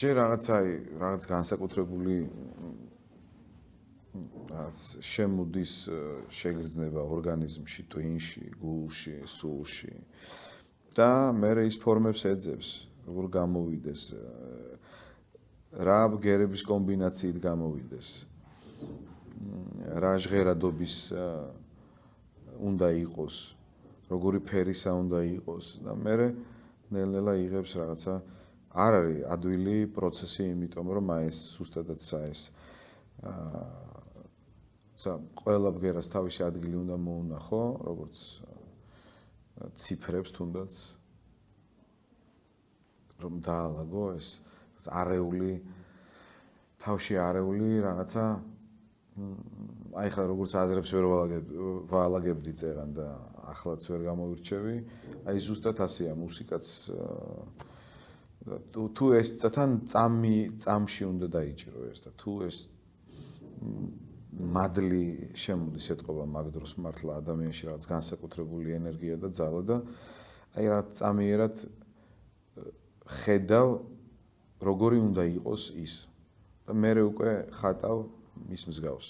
ჯერ რაღაც განსაკუთრებული შემოდის შეგრძნება ორგანიზმში, ტვინში, გულში, სულში და მე ის ფორმებს ეძებს, როგორ გამოვიდეს, რა ბგერების კომბინაციით გამოვიდეს, რა ჟღერადობის უნდა იყოს, როგორი ფერისა უნდა იყოს და მე ნელ-ნელა იღებს რაღაცა არ არის ადვილი პროცესი, იმიტომ რომ ეს ზუსტადაც ეს ყველა ბგერას თავისი ადგილი უნდა მოუნახო, როგორც ციფრებს თუნდაც რომ დაალაგო ეს არეული თავში არეული რაღაცა აი ხა როგორც აზრებს ვერ ვალაგებდი წეგან და ახლაც ვერ გამოვირჩევი, აი ზუსტად ასეა მუსიკაც თუ ეს თან წამში უნდა დაიჭირო ეს და თუ ეს მადლი შემოდის ეთყობა მაგ დროს მართლა ადამიანში რაღაც განსაკუთრებული ენერგია და ძალა და აი რა წამიერად ხედავ როგორი უნდა იყოს ის და მე უკვე ხატავ მის მსგავს